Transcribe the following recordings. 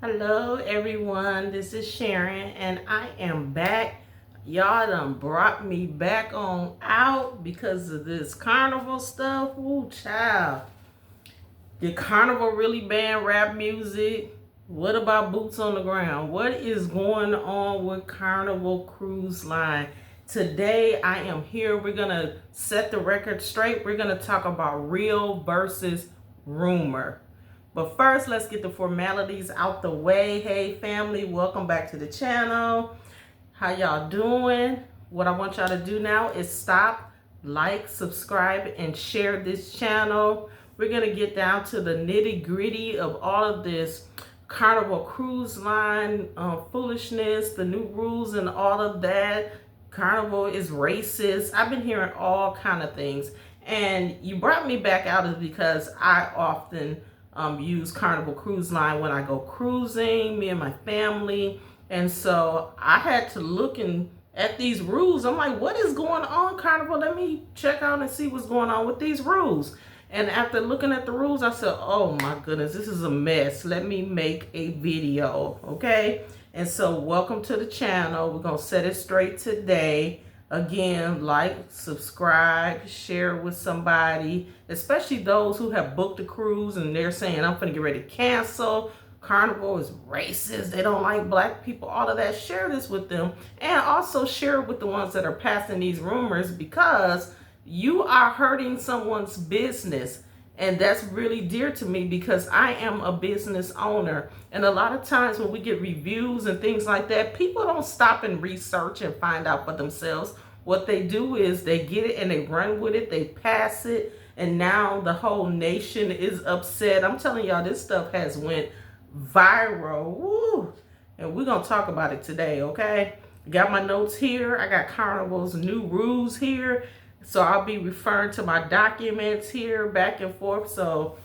Hello everyone, this is Sharon and I am back. Y'all done brought me back on out because of this carnival stuff. Ooh, child. Did Carnival really ban rap music? What about boots on the ground? What is going on with Carnival Cruise Line? Today I am here. We're going to set the record straight. We're going to talk about real versus rumor. But first, let's get the formalities out the way. Hey family, welcome back to the channel. How y'all doing? What I want y'all to do now is stop, like, subscribe, and share this channel. We're gonna get down to the nitty gritty of all of this Carnival Cruise Line foolishness, the new rules and all of that. Carnival is racist. I've been hearing all kind of things. And you brought me back out is because I often use Carnival Cruise Line when I go cruising, me and my family. And so I had to look at these rules. I'm like, what is going on, Carnival? Let me check out and see what's going on with these rules. And after looking at the rules, I said, oh my goodness, this is a mess. Let me make a video, okay? And so welcome to the channel. We're going to set it straight today. Again, like, subscribe, share with somebody, especially those who have booked a cruise and they're saying, I'm going to get ready to cancel. Carnival is racist. They don't like black people, all of that. Share this with them. And also share it with the ones that are passing these rumors, because you are hurting someone's business. And that's really dear to me because I am a business owner. And a lot of times when we get reviews and things like that, people don't stop and research and find out for themselves. What they do is they get it and they run with it, they pass it, and now the whole nation is upset. I'm telling y'all, this stuff has went viral. Woo! And we're going to talk about it today, okay? Got my notes here. I got Carnival's new rules here. So I'll be referring to my documents here back and forth. So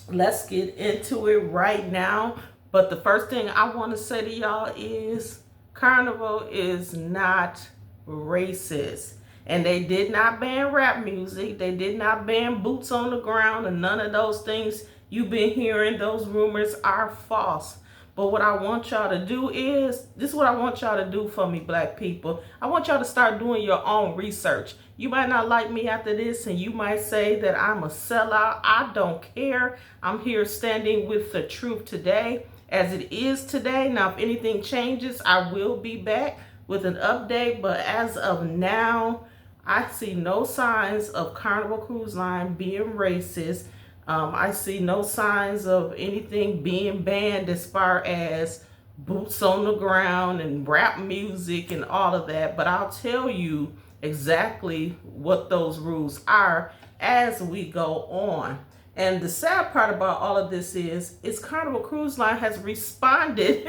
let's get into it right now. But the first thing I want to say to y'all is Carnival is not racist. And they did not ban rap music. They did not ban boots on the ground, and none of those things you've been hearing. Those rumors are false. But what I want y'all to do is, this is what I want y'all to do for me, black people. I want y'all to start doing your own research. You might not like me after this, and you might say that I'm a sellout. I don't care. I'm here standing with the truth today, as it is today. Now, if anything changes, I will be back with an update. But as of now, I see no signs of Carnival Cruise Line being racist. I see no signs of anything being banned as far as boots on the ground and rap music and all of that. But I'll tell you exactly what those rules are as we go on. And the sad part about all of this is Carnival Cruise Line has responded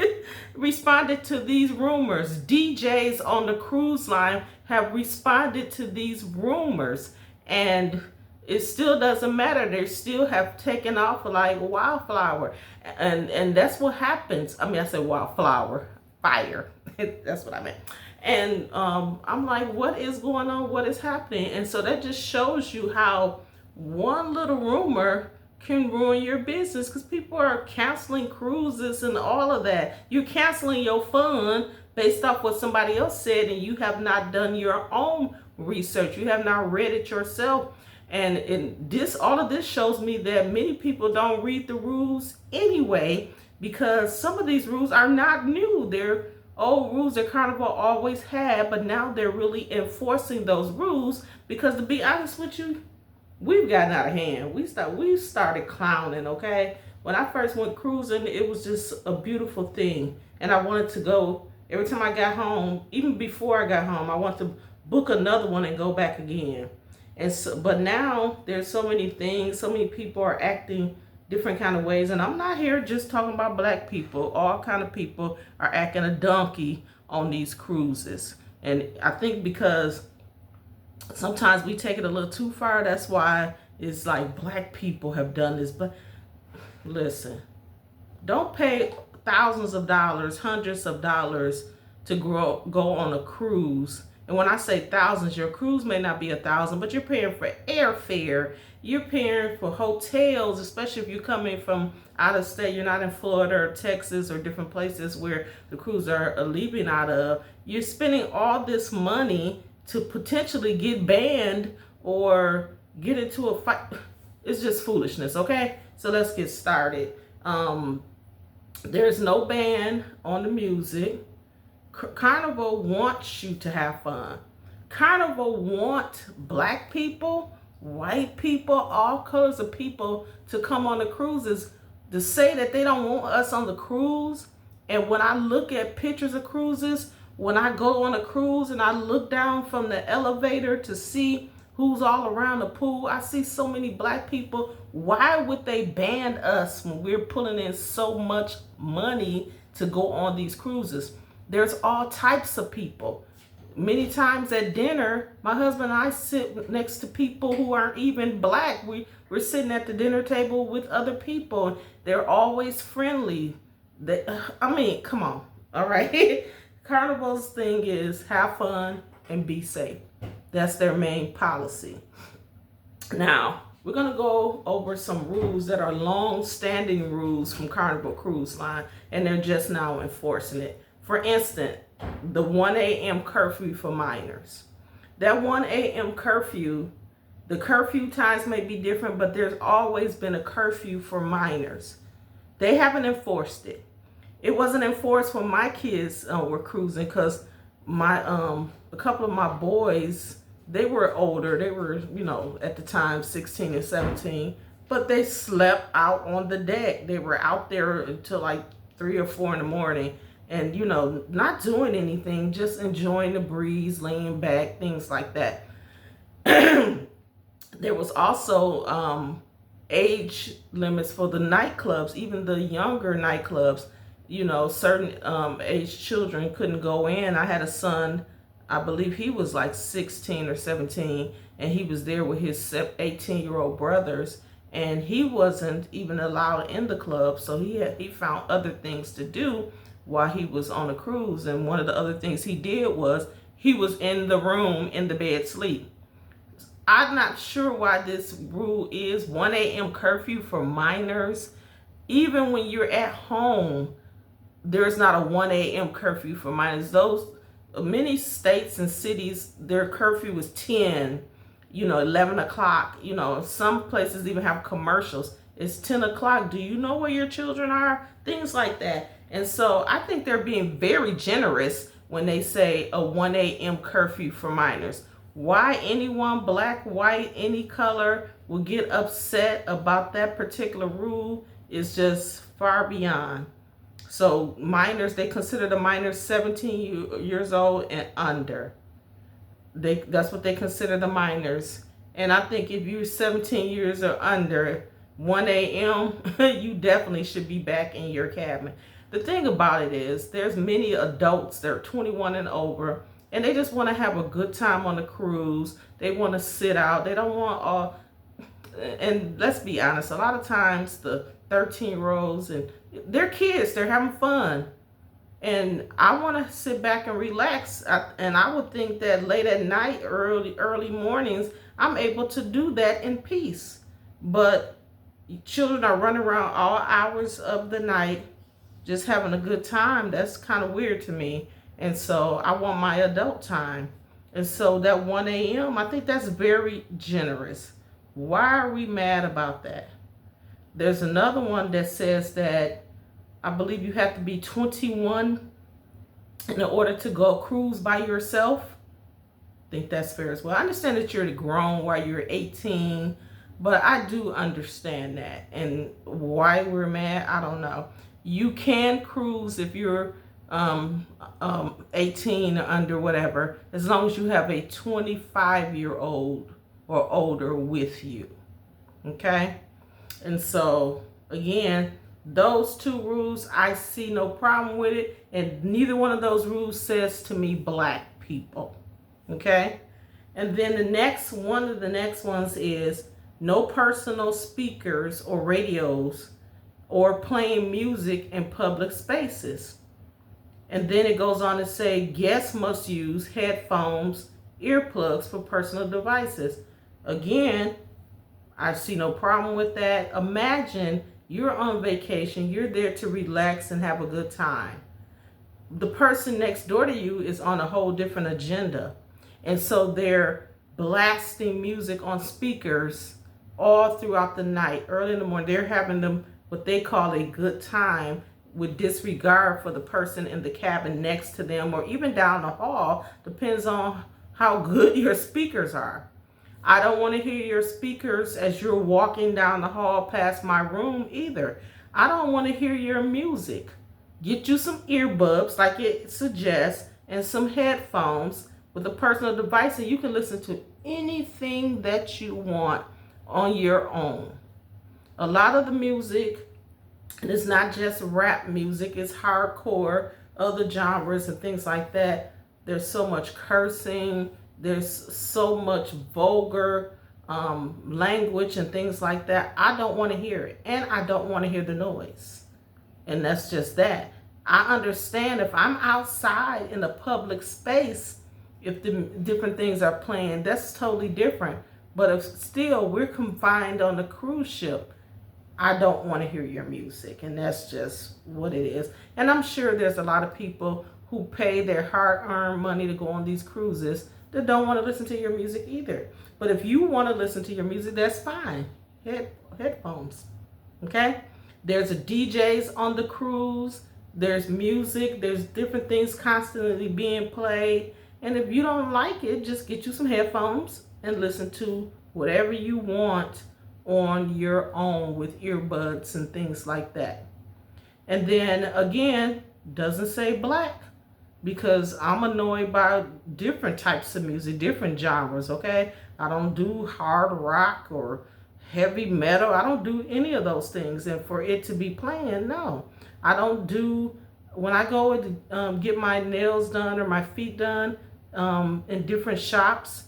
to these rumors. DJs on the cruise line have responded to these rumors, and it still doesn't matter. They still have taken off like wildflower. And that's what happens. I mean, I said wildflower, fire. That's what I meant. And I'm like, what is going on? What is happening? And so that just shows you how one little rumor can ruin your business, because people are canceling cruises and all of that. You're canceling your fun based off what somebody else said, and you have not done your own research. You have not read it yourself. And all of this shows me that many people don't read the rules anyway, because some of these rules are not new. They're old rules that Carnival always had, but now they're really enforcing those rules because, to be honest with you, we've gotten out of hand. We started clowning, okay? When I first went cruising, it was just a beautiful thing. And I wanted to go every time I got home. Even before I got home, I wanted to book another one and go back again. And so, but now there's so many things, so many people are acting different kind of ways. And I'm not here just talking about black people. All kind of people are acting a donkey on these cruises. And I think because sometimes we take it a little too far, that's why it's like black people have done this. But listen, don't pay thousands of dollars, hundreds of dollars to go on a cruise And when I say thousands, your cruise may not be 1,000, but you're paying for airfare. You're paying for hotels, especially if you're coming from out of state. You're not in Florida or Texas or different places where the cruise are leaving out of. You're spending all this money to potentially get banned or get into a fight. It's just foolishness, okay? So let's get started. There's no ban on the music. Carnival wants you to have fun. Carnival wants black people, white people, all colors of people to come on the cruises. To say that they don't want us on the cruise, and when I look at pictures of cruises, when I go on a cruise and I look down from the elevator to see who's all around the pool, I see so many black people. Why would they ban us when we're pulling in so much money to go on these cruises? There's all types of people. Many times at dinner, my husband and I sit next to people who aren't even black. We're sitting at the dinner table with other people. They're always friendly. Come on. All right. Carnival's thing is have fun and be safe. That's their main policy. Now, we're going to go over some rules that are long-standing rules from Carnival Cruise Line, and they're just now enforcing it. For instance, the 1 a.m. curfew for minors. That 1 a.m. curfew, the curfew times may be different, but there's always been a curfew for minors. They haven't enforced it. It wasn't enforced when my kids were cruising because a couple of my boys, they were older. They were, at the time 16 and 17, but they slept out on the deck. They were out there until like 3 or 4 in the morning. And, not doing anything, just enjoying the breeze, laying back, things like that. There was also age limits for the nightclubs, even the younger nightclubs. Certain age children couldn't go in. I had a son, I believe he was like 16 or 17, and he was there with his 18-year-old brothers, and he wasn't even allowed in the club, so he found other things to do while he was on a cruise. And one of the other things he did was he was in the room in the bed sleep. I'm not sure why this rule is 1 a.m. curfew for minors. Even when you're at home, there's not a 1 a.m. curfew for minors. Many states and cities, their curfew is 10, 11 o'clock. Some places even have commercials. It's 10 o'clock. Do you know where your children are? Things like that. And so I think they're being very generous when they say a 1 a.m. curfew for minors. Why anyone, black, white, any color, will get upset about that particular rule is just far beyond. So minors, they consider the minors 17 years old and under. That's what they consider the minors. And I think if you're 17 years or under, 1 a.m., you definitely should be back in your cabin. The thing about it is there's many adults that are 21 and over, and they just want to have a good time on the cruise. They want to sit out. They don't want all, and let's be honest, a lot of times the 13-year-olds, and they're kids, they're having fun. And I want to sit back and relax. And I would think that late at night, early mornings, I'm able to do that in peace. But children are running around all hours of the night, just having a good time. That's kind of weird to me. And so I want my adult time. And so that 1 a.m., I think that's very generous. Why are we mad about that? There's another one that says that I believe you have to be 21 in order to go cruise by yourself. I think that's fair as well. I understand that you're grown while you're 18, but I do understand that. And why we're mad, I don't know. You can cruise if you're 18 or under, whatever, as long as you have a 25-year-old or older with you. Okay? And so, again, those two rules, I see no problem with it. And neither one of those rules says to me black people. Okay? And then one of the next ones is no personal speakers or radios or playing music in public spaces. And then it goes on to say guests must use headphones, earplugs for personal devices. Again, I see no problem with that. Imagine you're on vacation, you're there to relax and have a good time. The person next door to you is on a whole different agenda. And so they're blasting music on speakers all throughout the night, early in the morning. They're having them what they call a good time with disregard for the person in the cabin next to them or even down the hall, depends on how good your speakers are. I don't want to hear your speakers as you're walking down the hall past my room either. I don't want to hear your music. Get you some earbuds like it suggests and some headphones with a personal device, and you can listen to anything that you want on your own. A lot of the music, and it's not just rap music, it's hardcore, other genres and things like that. There's so much cursing, there's so much vulgar language and things like that. I don't want to hear it, and I don't want to hear the noise. And that's just that. I understand if I'm outside in a public space, if the different things are playing, that's totally different. But if still we're confined on the cruise ship, I don't want to hear your music, and that's just what it is. And I'm sure there's a lot of people who pay their hard-earned money to go on these cruises that don't want to listen to your music either. But if you want to listen to your music, that's fine. Headphones, okay? There's a DJs on the cruise. There's music. There's different things constantly being played. And if you don't like it, just get you some headphones and listen to whatever you want on your own with earbuds and things like that. And then again, doesn't say black, because I'm annoyed by different types of music, different genres, okay? I don't do hard rock or heavy metal. I don't do any of those things. And for it to be playing, no. I don't do, when I go to get my nails done or my feet done in different shops,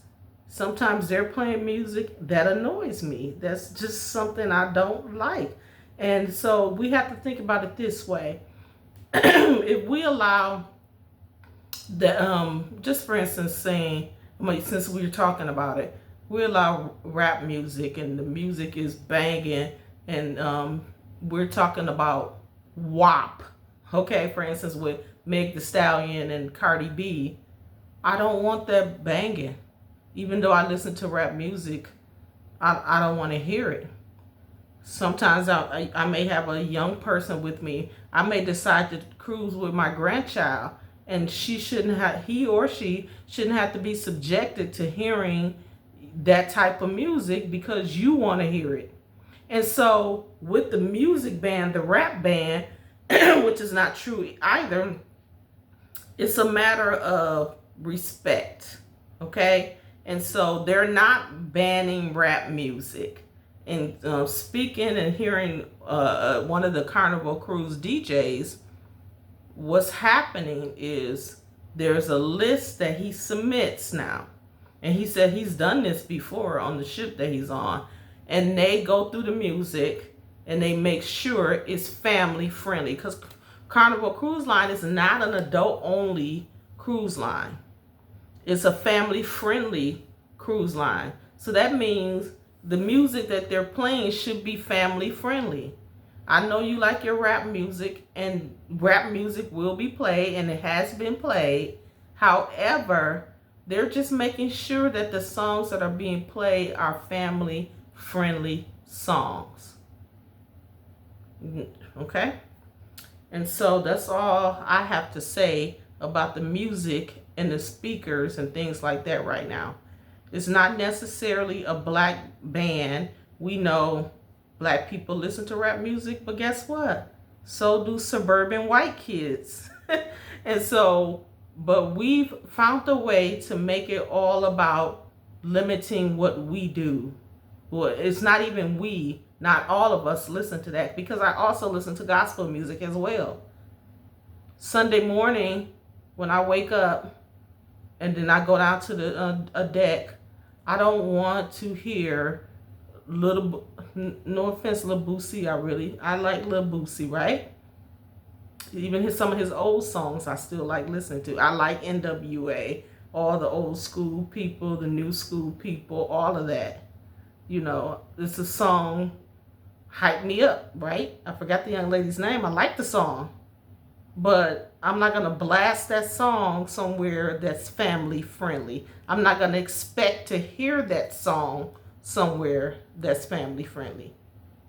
sometimes they're playing music that annoys me. That's just something I don't like. And so we have to think about it this way. If we allow the, just for instance, saying, since we were talking about it, we allow rap music and the music is banging, and we're talking about WAP, okay, for instance, with Meg Thee Stallion and Cardi B. I don't want that banging. Even though I listen to rap music, I don't want to hear it. Sometimes I may have a young person with me. I may decide to cruise with my grandchild, and he or she shouldn't have to be subjected to hearing that type of music because you want to hear it. And so with the music ban, the rap ban, which is not true either, it's a matter of respect, okay? And so they're not banning rap music. And speaking and hearing one of the Carnival cruise DJs, what's happening is there's a list that he submits now. And he said he's done this before on the ship that he's on. And they go through the music and they make sure it's family friendly. Because Carnival Cruise Line is not an adult only cruise line. It's a family friendly cruise line. So that means the music that they're playing should be family friendly. I know you like your rap music, and rap music will be played, and it has been played. However, they're just making sure that the songs that are being played are family friendly songs. Okay? And so that's all I have to say about the music and the speakers and things like that right now. It's not necessarily a black band. We know black people listen to rap music, but guess what? So do suburban white kids. And so, but we've found a way to make it all about limiting what we do. Well, it's not even we, not all of us listen to that, because I also listen to gospel music as well. Sunday morning, when I wake up and then I go down to the a deck, I don't want to hear no offense, Lil Boosie. I like Lil Boosie, right? Even some of his old songs I still like listening to. I like NWA, all the old school people, the new school people, all of that. You know, it's a song, Hype Me Up, right? I forgot the young lady's name. I like the song. But I'm not going to blast that song somewhere that's family friendly. I'm not going to expect to hear that song somewhere that's family friendly.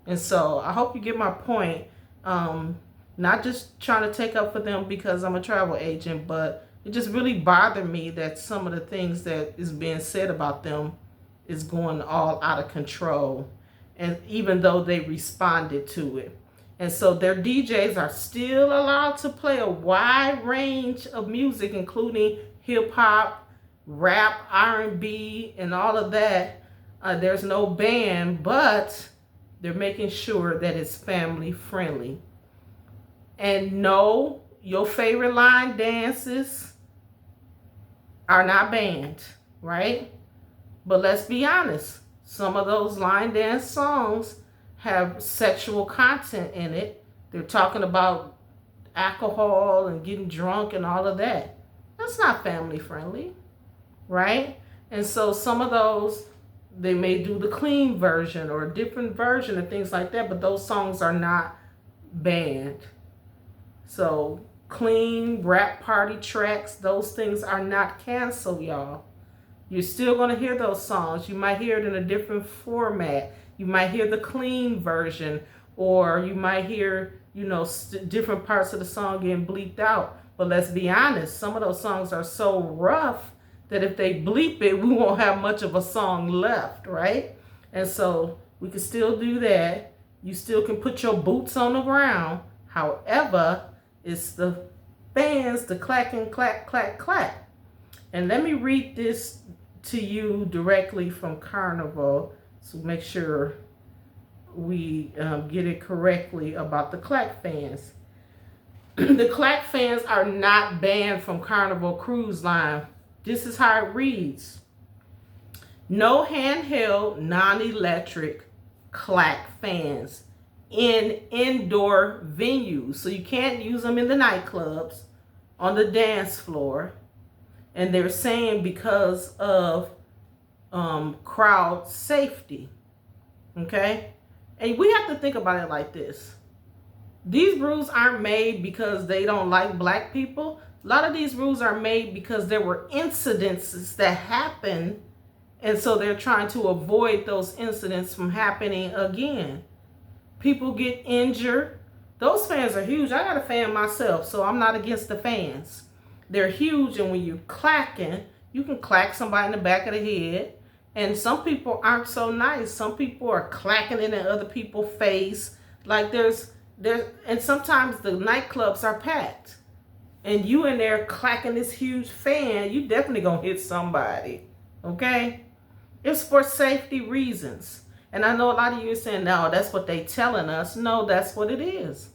And so I hope you get my point. Not just trying to take up for them because I'm a travel agent, but it just really bothered me that some of the things that is being said about them is going all out of control. And even though they responded to it. And so their DJs are still allowed to play a wide range of music, including hip hop, rap, R&B, and all of that. There's no ban, but they're making sure that it's family friendly. And no, your favorite line dances are not banned, right? But let's be honest, some of those line dance songs have sexual content in it. They're talking about alcohol and getting drunk and all of that. That's not family friendly, right? And so some of those, they may do the clean version or a different version and things like that, but those songs are not banned. So clean rap party tracks, those things are not canceled, y'all. You're still going to hear those songs. You might hear it in a different format. You might hear the clean version, or you might hear, different parts of the song getting bleeped out. But let's be honest, some of those songs are so rough that if they bleep it, we won't have much of a song left, right? And so we can still do that. You still can put your boots on the ground. However, it's the fans, the clacking, clack, clack, clack. And let me read this to you directly from Carnival. So make sure we get it correctly about the clack fans. The clack fans are not banned from Carnival Cruise Line. This is how it reads. No handheld, non-electric clack fans in indoor venues. So you can't use them in the nightclubs, on the dance floor. And they're saying because of crowd safety. Okay? And we have to think about it like this. These rules aren't made because they don't like black people. A lot of these rules are made because there were incidences that happened, and so they're trying to avoid those incidents from happening again. People get injured. Those fans are huge. I got a fan myself, so I'm not against the fans. They're huge, and when you're clacking, you can clack somebody in the back of the head. And some people aren't so nice. Some people are clacking it in other people's face. Like and sometimes the nightclubs are packed. And you in there clacking this huge fan, you definitely gonna hit somebody. Okay? It's for safety reasons. And I know a lot of you are saying, no, that's what they telling us. No, that's what it is.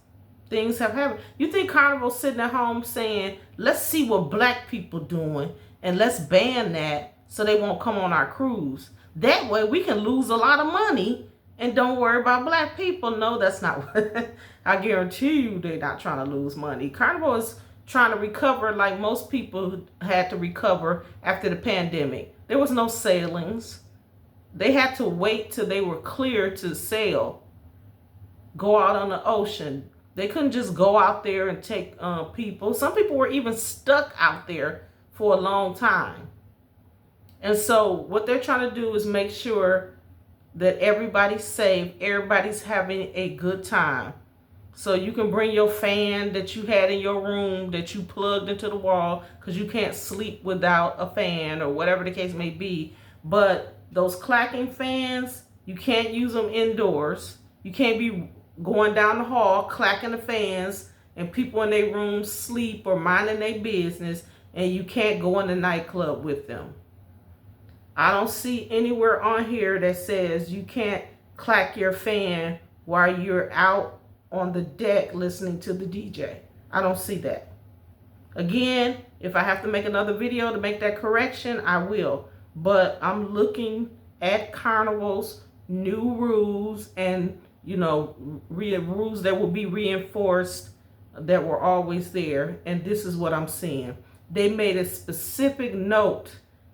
Things have happened. You think Carnival's sitting at home saying, let's see what black people doing and let's ban that so they won't come on our cruise. That way we can lose a lot of money and don't worry about black people. No, that's not what I guarantee you they're not trying to lose money. Carnival is trying to recover like most people had to recover after the pandemic. There was no sailings. They had to wait till they were clear to sail, go out on the ocean. They couldn't just go out there and take people. Some people were even stuck out there for a long time. And so what they're trying to do is make sure that everybody's safe, everybody's having a good time. So you can bring your fan that you had in your room that you plugged into the wall because you can't sleep without a fan or whatever the case may be. But those clacking fans, you can't use them indoors. You can't be going down the hall clacking the fans and people in their rooms sleep or minding their business, and you can't go in the nightclub with them. I don't see anywhere on here that says you can't clack your fan while you're out on the deck listening to the DJ. I don't see that. Again, if I have to make another video to make that correction, I will. But I'm looking at Carnival's new rules and, rules that will be reinforced that were always there, and this is what I'm seeing. They made a specific note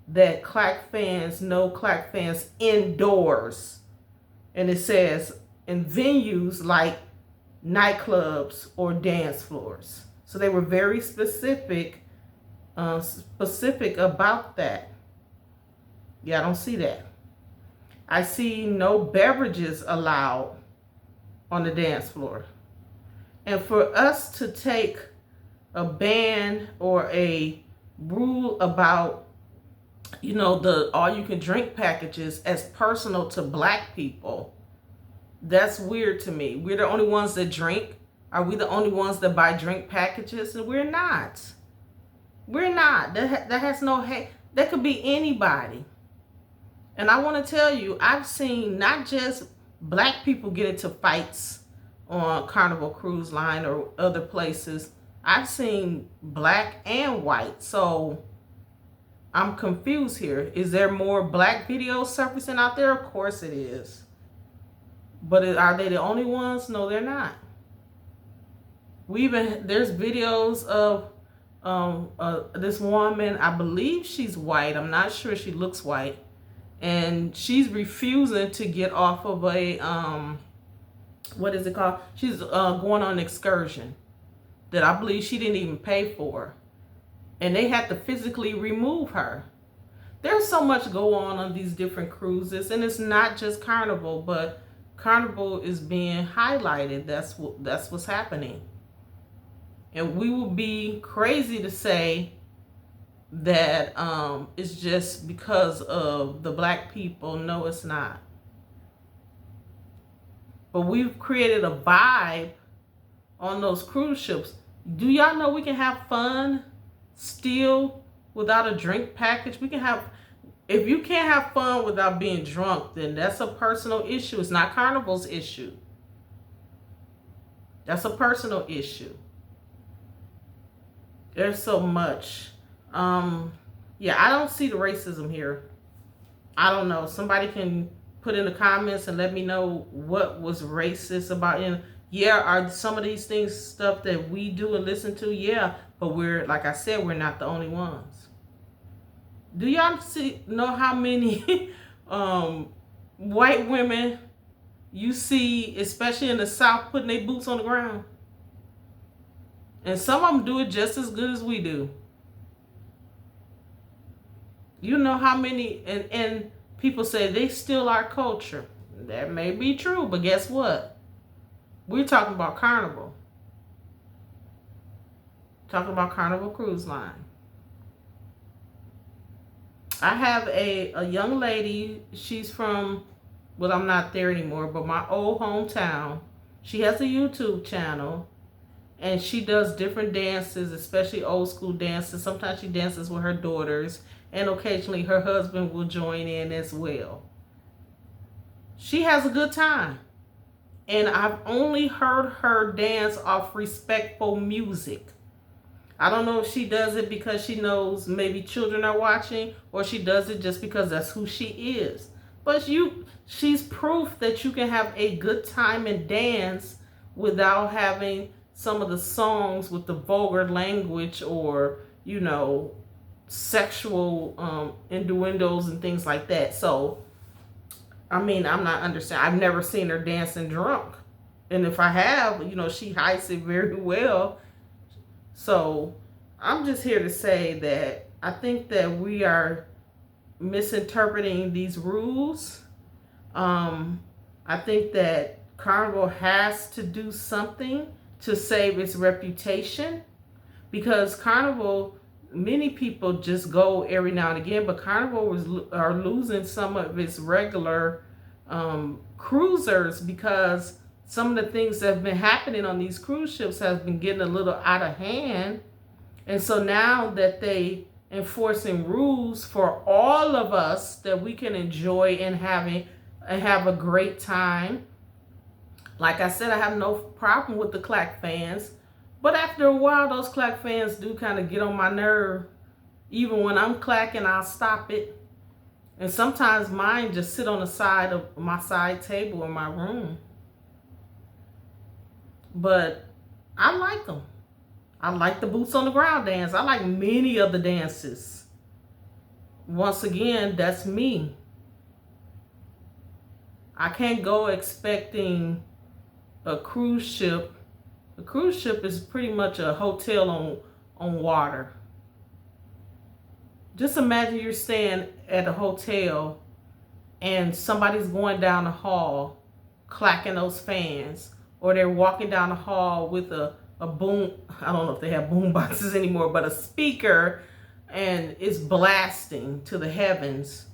that Clack fans, no Clack fans indoors. And it says in venues like nightclubs or dance floors. So they were very specific about that. Yeah, I don't see that. I see no beverages allowed on the dance floor. And for us to take a ban or a rule about, the all you can drink packages as personal to black people, that's weird to me. We're the only ones that drink. Are we the only ones that buy drink packages? And we're not. We're not. That has no hate. That could be anybody. And I want to tell you, I've seen not just black people get into fights on Carnival Cruise Line or other places. I've seen black and white. So I'm confused here. Is there more black videos surfacing out there? Of course it is. But are they the only ones? No, they're not. There's videos of this woman, I believe she's white. I'm not sure, she looks white. And she's refusing to get off of a, what is it called? She's going on an excursion that I believe she didn't even pay for. And they had to physically remove her. There's so much go on these different cruises. And it's not just Carnival, but Carnival is being highlighted. That's what's happening. And we would be crazy to say that it's just because of the black people. No, it's not. But we've created a vibe on those cruise ships. Do y'all know we can have fun still without a drink package? We can have, if you can't have fun without being drunk, then that's a personal issue. It's not Carnival's issue. That's a personal issue. There's so much. Yeah, I don't see the racism here. I don't know. Somebody can put in the comments and let me know what was racist about it. Yeah, are some of these things stuff that we do and listen to? Yeah, but we're, like I said, we're not the only ones. Do y'all know how many white women you see, especially in the South, putting their boots on the ground? And some of them do it just as good as we do. You know how many, and people say they steal our culture. That may be true, but guess what? We're talking about Carnival. Talking about Carnival Cruise Line. I have a young lady, she's from, well, I'm not there anymore, but my old hometown. She has a YouTube channel. And she does different dances, especially old school dances. Sometimes she dances with her daughters. And occasionally her husband will join in as well. She has a good time. And I've only heard her dance off respectful music. I don't know if she does it because she knows maybe children are watching, or she does it just because that's who she is. But she's proof that you can have a good time and dance without having some of the songs with the vulgar language or, sexual innuendos and things like that. So, I mean, I'm not understanding. I've never seen her dancing drunk. And if I have, she hides it very well. So, I'm just here to say that I think that we are misinterpreting these rules. I think that Carnival has to do something to save its reputation, because Carnival, many people just go every now and again, but Carnival are losing some of its regular cruisers because some of the things that have been happening on these cruise ships have been getting a little out of hand. And so now that they enforcing rules for all of us that we can enjoy and have a great time. Like I said, I have no problem with the Clack fans. But after a while, those Clack fans do kind of get on my nerve. Even when I'm clacking, I'll stop it. And sometimes mine just sit on the side of my side table in my room. But I like them. I like the boots on the ground dance. I like many of the dances. Once again, that's me. I can't go expecting a cruise ship. A cruise ship is pretty much a hotel on water. Just imagine you're staying at a hotel and somebody's going down the hall clacking those fans, or they're walking down the hall with a boom, I don't know if they have boom boxes anymore, but a speaker, and it's blasting to the heavens.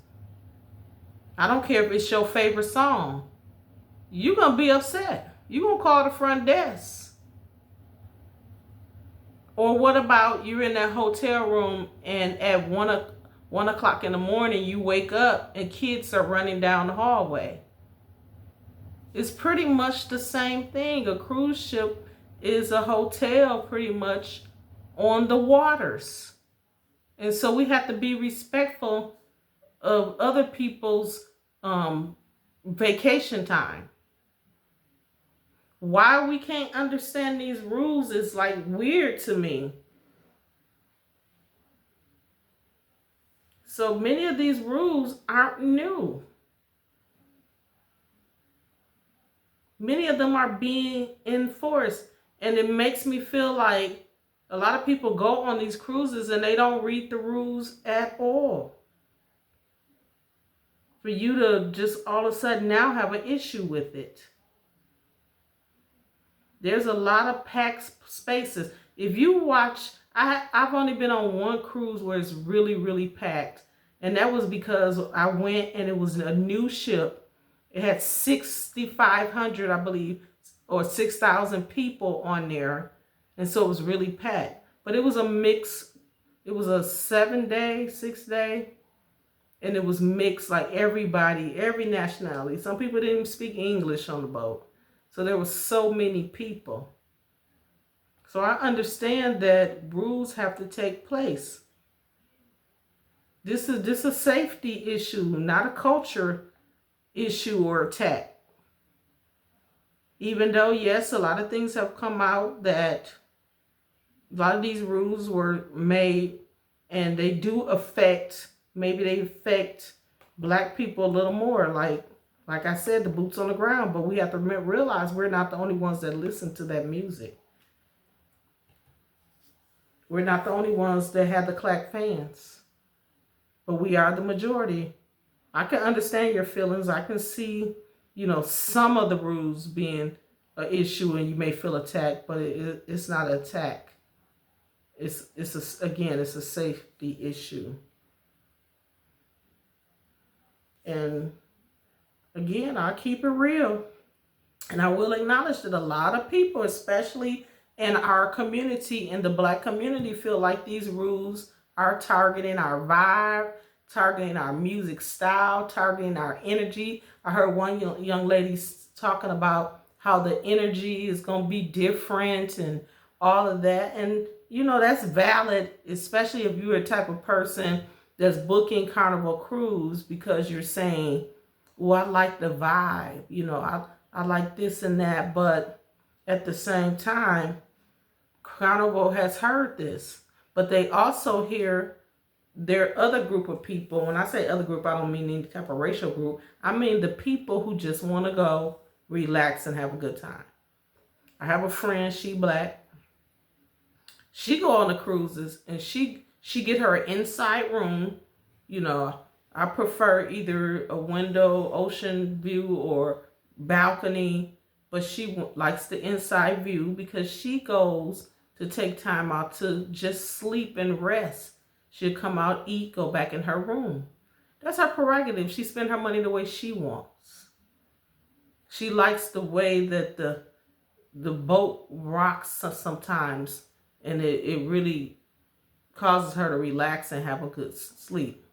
I don't care if it's your favorite song. You're going to be upset. You're going to call the front desk. Or what about you're in that hotel room and at 1 o'clock in the morning you wake up and kids are running down the hallway? It's pretty much the same thing. A cruise ship is a hotel pretty much on the waters. And so we have to be respectful of other people's vacation time. Why we can't understand these rules is like weird to me. So many of these rules aren't new. Many of them are being enforced, and it makes me feel like a lot of people go on these cruises and they don't read the rules at all. For you to just all of a sudden now have an issue with it. There's a lot of packed spaces. If you watch, I've only been on one cruise where it's really, really packed. And that was because I went and it was a new ship. It had 6,500, I believe, or 6,000 people on there. And so it was really packed. But it was a mix. It was a 7-day, 6-day. And it was mixed, like everybody, every nationality. Some people didn't even speak English on the boat. So there were so many people. So I understand that rules have to take place. This is a safety issue, not a culture issue or attack. Even though, yes, a lot of things have come out that a lot of these rules were made and they do affect, maybe they affect black people a little more, like I said, the boots on the ground. But we have to realize we're not the only ones that listen to that music. We're not the only ones that have the clack fans. But we are the majority. I can understand your feelings. I can see, some of the rules being an issue and you may feel attacked, but it's not an attack. It's a safety issue. And again, I'll keep it real. And I will acknowledge that a lot of people, especially in our community, in the black community, feel like these rules are targeting our vibe, targeting our music style, targeting our energy. I heard one young lady talking about how the energy is going to be different and all of that. And, that's valid, especially if you're a type of person that's booking Carnival Cruise because you're saying, well, I like the vibe, I like this and that. But at the same time, Carnival has heard this, but they also hear their other group of people. When I say other group, I don't mean any type of racial group. I mean the people who just want to go relax and have a good time. I have a friend, she black. She go on the cruises and she get her an inside room. I prefer either a window, ocean view, or balcony, but she likes the inside view because she goes to take time out to just sleep and rest. She'll come out, eat, go back in her room. That's her prerogative. She spends her money the way she wants. She likes the way that the boat rocks sometimes, and it really causes her to relax and have a good sleep.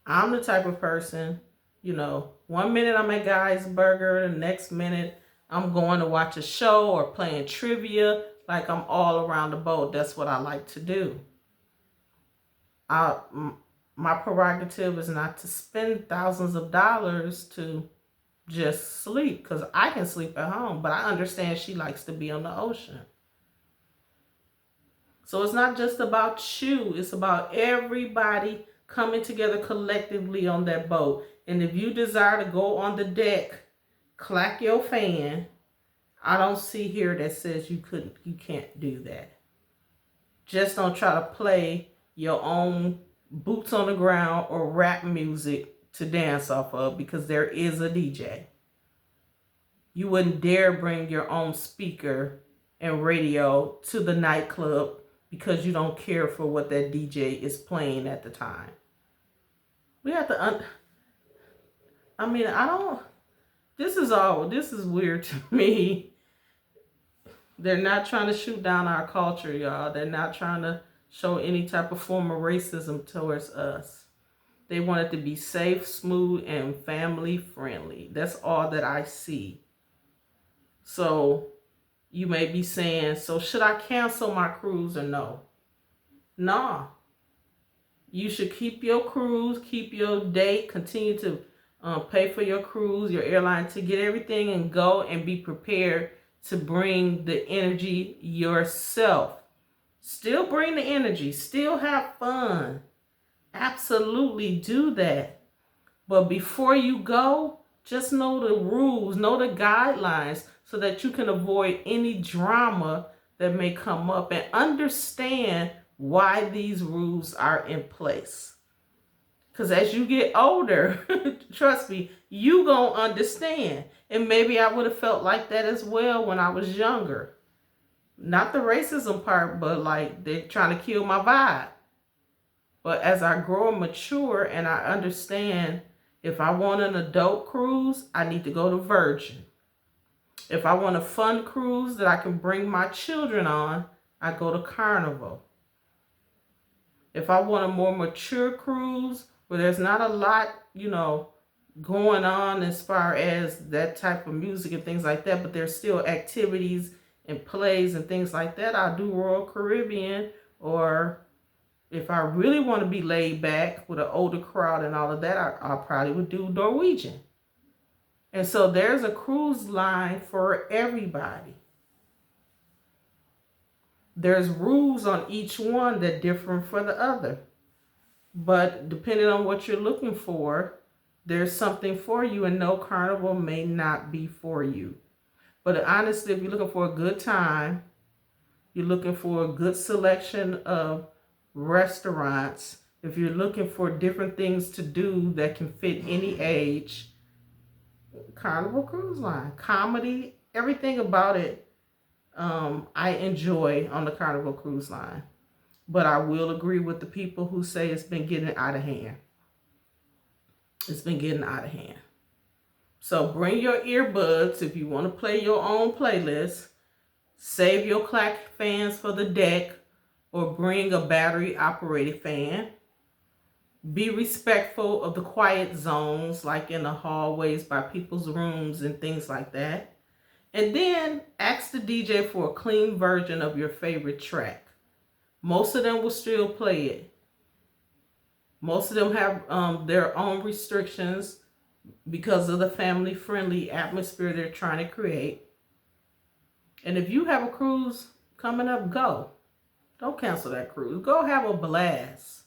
I'm the type of person, 1 minute I'm at Guy's Burger, the next minute I'm going to watch a show or playing trivia. Like I'm all around the boat. That's what I like to do. My prerogative is not to spend thousands of dollars to just sleep, because I can sleep at home, but I understand she likes to be on the ocean. So it's not just about you, it's about everybody coming together collectively on that boat. And if you desire to go on the deck, clack your fan. I don't see here that says you can't do that. Just don't try to play your own boots on the ground or rap music to dance off of, because there is a DJ. You wouldn't dare bring your own speaker and radio to the nightclub because you don't care for what that DJ is playing at the time. We have to, this is weird to me. They're not trying to shoot down our culture, y'all. They're not trying to show any type of form of racism towards us. They want it to be safe, smooth, and family friendly. That's all that I see. So you may be saying, so should I cancel my cruise or no? Nah. You should keep your cruise, keep your date, continue to pay for your cruise, your airline, to get everything and go and be prepared to bring the energy yourself. Still bring the energy, still have fun. Absolutely do that. But before you go, just know the rules, know the guidelines, so that you can avoid any drama that may come up, and understand why these rules are in place. Because as you get older, trust me, you gonna understand. And maybe I would have felt like that as well when I was younger. Not the racism part, but like they're trying to kill my vibe. But as I grow and mature and I understand, if I want an adult cruise, I need to go to Virgin. If I want a fun cruise that I can bring my children on, I go to Carnival. If I want a more mature cruise where there's not a lot, going on as far as that type of music and things like that, but there's still activities and plays and things like that, I'll do Royal Caribbean. Or if I really want to be laid back with an older crowd and all of that, I probably would do Norwegian. And so there's a cruise line for everybody. There's rules on each one that differ from the other. But depending on what you're looking for, there's something for you, and no, Carnival may not be for you. But honestly, if you're looking for a good time, you're looking for a good selection of restaurants, if you're looking for different things to do that can fit any age, Carnival Cruise Line. Comedy, everything about it, I enjoy on the Carnival Cruise Line. But I will agree with the people who say it's been getting out of hand. It's been getting out of hand. So bring your earbuds if you want to play your own playlist. Save your clack fans for the deck, or bring a battery operated fan. Be respectful of the quiet zones, like in the hallways by people's rooms and things like that. And then ask the DJ for a clean version of your favorite track. Most of them will still play it. Most of them have their own restrictions because of the family-friendly atmosphere they're trying to create. And if you have a cruise coming up, go. Don't cancel that cruise. Go have a blast.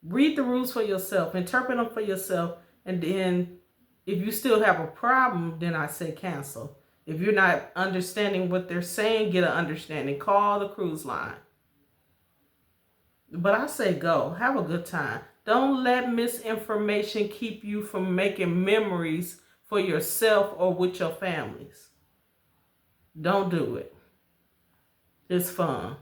Read the rules for yourself. Interpret them for yourself. And then if you still have a problem, then I say cancel. If you're not understanding what they're saying, get an understanding. Call the cruise line. But I say go. Have a good time. Don't let misinformation keep you from making memories for yourself or with your families. Don't do it. It's fun.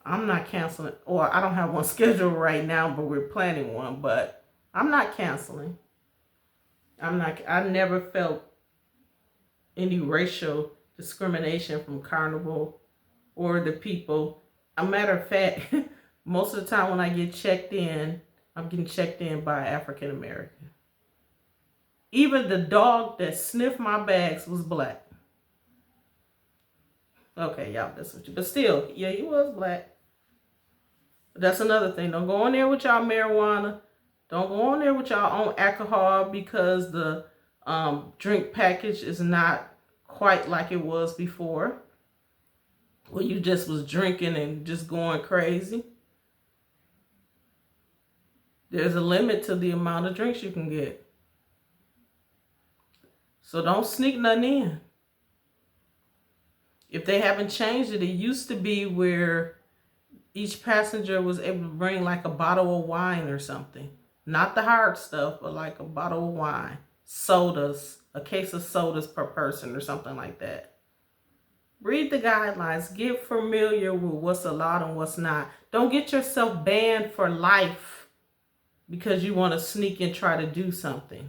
I'm not canceling, or I don't have one scheduled right now, but we're planning one, but I'm not canceling. I never felt any racial discrimination from Carnival or the people. A matter of fact, most of the time when I get checked in, I'm getting checked in by African American. Even the dog that sniffed my bags was black. Okay, y'all, that's what you, but still, yeah, he was black. But that's another thing. Don't go in there with y'all marijuana. Don't go on there with your own alcohol because the drink package is not quite like it was before. Well, you just was drinking and just going crazy. There's a limit to the amount of drinks you can get. So don't sneak nothing in. If they haven't changed it, it used to be where each passenger was able to bring like a bottle of wine or something. Not the hard stuff, but like a bottle of wine. Sodas, a case of sodas per person or something like that. Read the guidelines. Get familiar with what's allowed and what's not. Don't get yourself banned for life because you want to sneak and try to do something.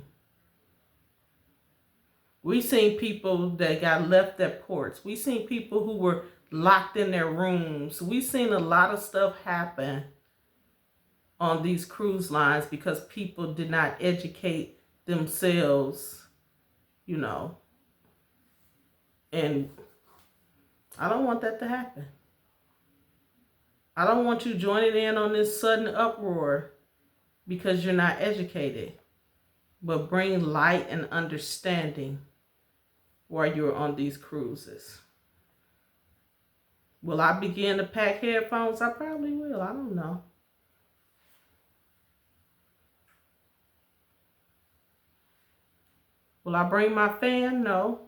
We've seen people that got left at ports. We've seen people who were locked in their rooms. We've seen a lot of stuff happen on these cruise lines because people did not educate themselves, you know. And I don't want that to happen. I don't want you joining in on this sudden uproar because you're not educated. But bring light and understanding while you're on these cruises. Will I begin to pack headphones? I probably will. I don't know. Will I bring my fan? No.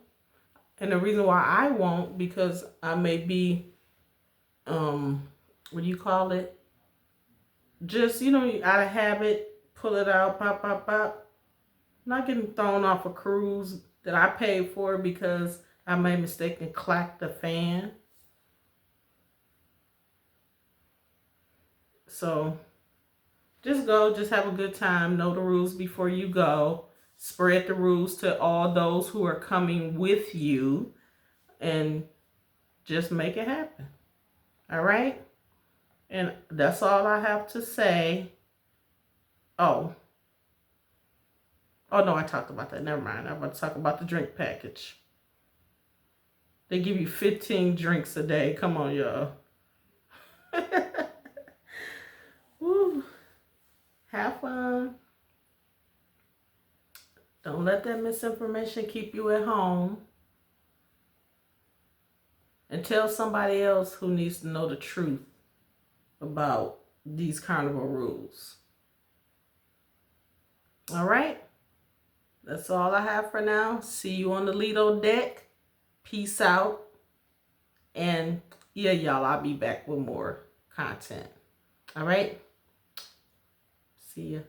And the reason why I won't, because I may be, what do you call it? Just, you know, out of habit, pull it out, pop, pop, pop. Not getting thrown off a cruise that I paid for because I made a mistake and clacked the fan. So just go, just have a good time. Know the rules before you go. Spread the rules to all those who are coming with you and just make it happen. All right? And that's all I have to say. Oh no, I talked about that. Never mind. I'm about to talk about the drink package. They give you 15 drinks a day. Come on, y'all. Woo. Have fun. Don't let that misinformation keep you at home. And tell somebody else who needs to know the truth about these Carnival rules. All right? That's all I have for now. See you on the Lido deck. Peace out. And yeah, y'all, I'll be back with more content. All right? See ya.